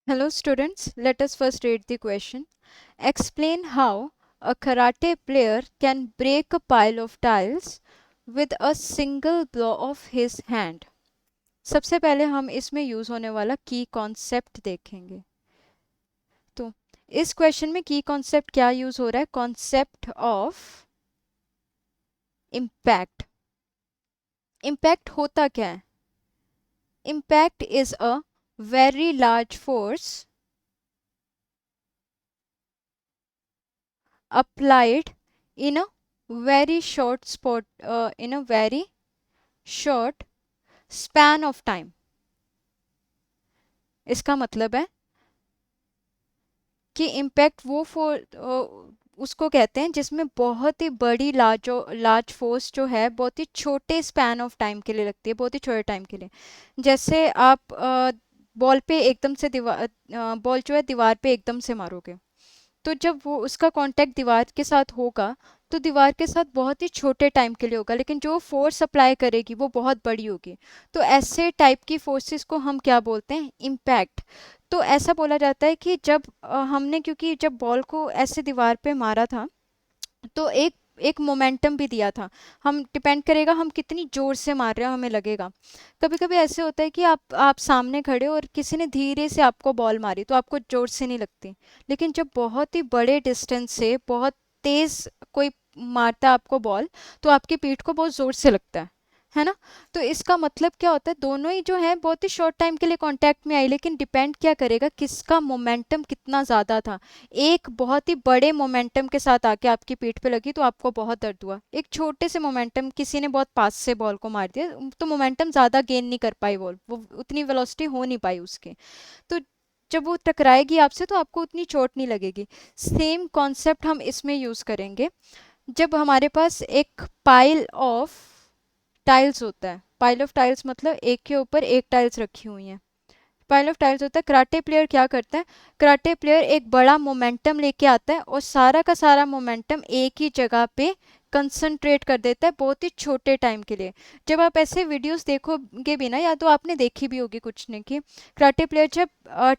Hello students, let us first read the question. Explain how a karate player can break a pile of tiles with a single blow of his hand. सबसे पहले हम इसमें use होने वाला की concept देखेंगे. तो इस क्वेश्चन में की कॉन्सेप्ट क्या यूज हो रहा है? Concept of impact. इम्पैक्ट होता क्या है? Impact is a very large force applied in a very short spot in a very short span of time. इसका मतलब है कि इम्पैक्ट वो उसको कहते हैं जिसमें बहुत ही बड़ी लार्ज फोर्स जो है बहुत ही छोटे स्पैन ऑफ टाइम के लिए लगती है, बहुत ही छोटे टाइम के लिए. जैसे आप बॉल पे एकदम से दीवार बॉल जो है दीवार पे एकदम से मारोगे, तो जब वो उसका कांटेक्ट दीवार के साथ होगा तो दीवार के साथ बहुत ही छोटे टाइम के लिए होगा, लेकिन जो फोर्स अप्लाई करेगी वो बहुत बड़ी होगी. तो ऐसे टाइप की फोर्सेस को हम क्या बोलते हैं? इम्पैक्ट. तो ऐसा बोला जाता है कि जब हमने, क्योंकि जब बॉल को ऐसे दीवार पे मारा था तो एक एक मोमेंटम भी दिया था. हम डिपेंड करेगा हम कितनी जोर से मार रहे हो हमें लगेगा. कभी कभी ऐसे होता है कि आप सामने खड़े हो और किसी ने धीरे से आपको बॉल मारी तो आपको जोर से नहीं लगती, लेकिन जब बहुत ही बड़े डिस्टेंस से बहुत तेज कोई मारता है आपको बॉल तो आपकी पीठ को बहुत जोर से लगता है ना. तो इसका मतलब क्या होता है? दोनों ही जो है बहुत ही शॉर्ट टाइम के लिए कांटेक्ट में आई, लेकिन डिपेंड क्या करेगा किसका मोमेंटम कितना ज़्यादा था. एक बहुत ही बड़े मोमेंटम के साथ आके आपकी पीठ पे लगी तो आपको बहुत दर्द हुआ. एक छोटे से मोमेंटम, किसी ने बहुत पास से बॉल को मार दिया तो मोमेंटम ज़्यादा गेन नहीं कर पाई बॉल, वो उतनी वेलोसिटी हो नहीं पाई उसकी. तो जब वो टकराएगी आपसे तो आपको उतनी चोट नहीं लगेगी. सेम कॉन्सेप्ट हम इसमें यूज़ करेंगे. जब हमारे पास एक पाइल ऑफ टाइल्स होता है, पाइल ऑफ टाइल्स मतलब एक के ऊपर एक टाइल्स रखी हुई हैं, पाइल ऑफ टाइल्स होता है. कराटे प्लेयर क्या करता है? कराटे प्लेयर एक बड़ा मोमेंटम लेके आता है और सारा का सारा मोमेंटम एक ही जगह पे कंसंट्रेट कर देता है बहुत ही छोटे टाइम के लिए. जब आप ऐसे वीडियोस देखोगे भी ना, या तो आपने देखी भी होगी कुछ ने, कि कराटे प्लेयर जब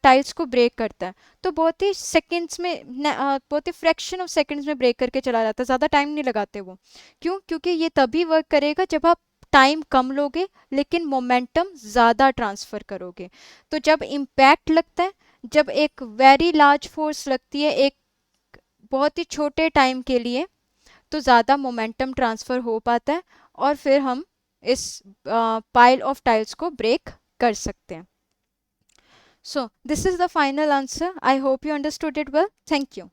टाइल्स को ब्रेक करता है तो बहुत ही सेकंड्स में बहुत ही फ्रैक्शन ऑफ सेकंड्स में ब्रेक करके चला जाता है, ज़्यादा टाइम नहीं लगाते वो. क्यों? क्योंकि ये तभी वर्क करेगा जब आप टाइम कम लोगे लेकिन मोमेंटम ज़्यादा ट्रांसफ़र करोगे. तो जब इम्पैक्ट लगता है, जब एक वेरी लार्ज फोर्स लगती है एक बहुत ही छोटे टाइम के लिए, तो ज़्यादा मोमेंटम ट्रांसफ़र हो पाता है और फिर हम इस पाइल ऑफ टाइल्स को ब्रेक कर सकते हैं. So this is the final answer. I hope you understood it well. Thank you.